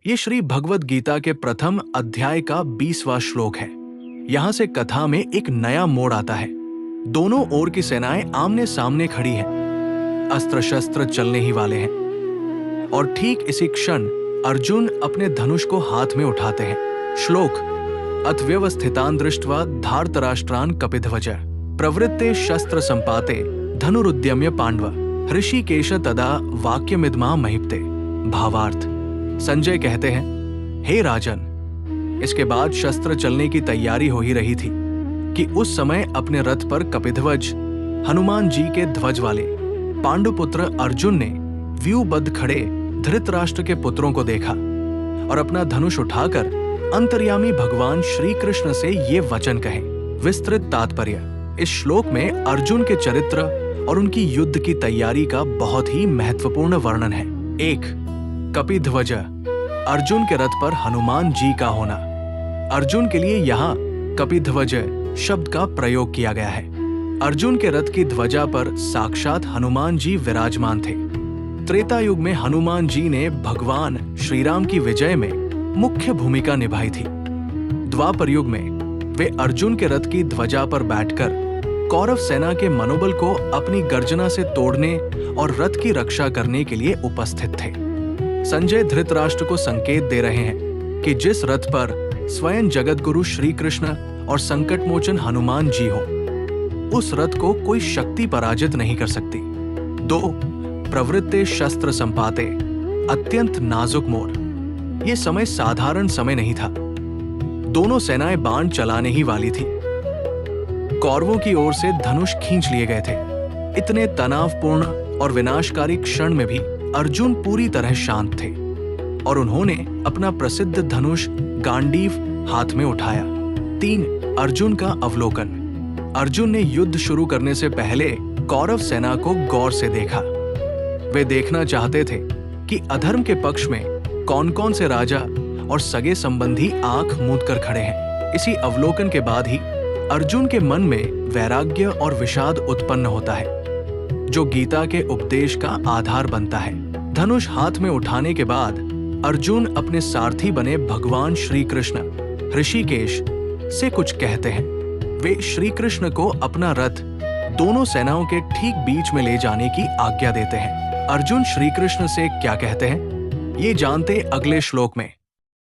ये श्री भगवद गीता के प्रथम अध्याय का 20वां श्लोक है। यहाँ से कथा में एक नया मोड़ आता है। दोनों ओर की सेनाएं आमने सामने खड़ी हैं, अस्त्र शस्त्र चलने ही वाले हैं। और ठीक इसी क्षण अर्जुन अपने धनुष को हाथ में उठाते हैं। श्लोक: अथव्यवस्थितान् दृष्ट्वा धार्तराष्ट्रान् कपिध्वज प्रवृत्ते शस्त्र संपाते धनुरुद्यम्य पांडव ऋषिकेश तदा वाक्यमिदमा महिप्ते। भावार्थ: संजय कहते हैं, हे राजन, इसके बाद शस्त्र चलने की तैयारी हो ही रही थी कि उस समय अपने रथ पर कपिध्वज हनुमान जी के ध्वज वाले पांडुपुत्र अर्जुन ने व्यूहबद्ध खड़े धृतराष्ट्र के पुत्रों को देखा और अपना धनुष उठाकर अंतर्यामी भगवान श्री कृष्ण से ये वचन कहे। विस्तृत तात्पर्य: इस श्लोक में अर्जुन के चरित्र और उनकी युद्ध की तैयारी का बहुत ही महत्वपूर्ण वर्णन है। 1. कपिध्वज: अर्जुन के रथ पर हनुमान जी का होना। अर्जुन के लिए यहाँ कपिध्वज शब्द का प्रयोग किया गया है। अर्जुन के रथ की ध्वजा पर साक्षात हनुमान जी विराजमान थे। त्रेता युग में हनुमान जी ने भगवान श्री राम की विजय में मुख्य भूमिका निभाई थी। द्वापर युग में वे अर्जुन के रथ की ध्वजा पर बैठकर कौरव सेना के मनोबल को अपनी गर्जना से तोड़ने और रथ की रक्षा करने के लिए उपस्थित थे। संजय धृतराष्ट्र को संकेत दे रहे हैं कि जिस रथ पर स्वयं जगतगुरु श्री कृष्ण और संकटमोचन हनुमान जी हो, उस रथ को कोई शक्ति पराजित नहीं कर सकती। 2. प्रवृत्ते शस्त्र संपाते: अत्यंत नाजुक मोड़। ये समय साधारण समय नहीं था। दोनों सेनाएं बाण चलाने ही वाली थी। कौरवों की ओर से धनुष खींच लिए गए थे। इतने तनावपूर्ण और विनाशकारी क्षण में भी अर्जुन पूरी तरह शांत थे और उन्होंने अपना प्रसिद्ध धनुष गांडीव हाथ में उठाया। 3. अर्जुन का अवलोकन: अर्जुन ने युद्ध शुरू करने से पहले कौरव सेना को गौर से देखा। वे देखना चाहते थे कि अधर्म के पक्ष में कौन कौन से राजा और सगे संबंधी आंख मूंद कर खड़े हैं। इसी अवलोकन के बाद ही अर्जुन के मन में वैराग्य और विषाद उत्पन्न होता है, जो गीता के उपदेश का आधार बनता है। धनुष हाथ में उठाने के बाद अर्जुन अपने सारथी बने भगवान श्री कृष्ण ऋषिकेश से कुछ कहते हैं। वे श्री कृष्ण को अपना रथ दोनों सेनाओं के ठीक बीच में ले जाने की आज्ञा देते हैं। अर्जुन श्री कृष्ण से क्या कहते हैं, ये जानते अगले श्लोक में।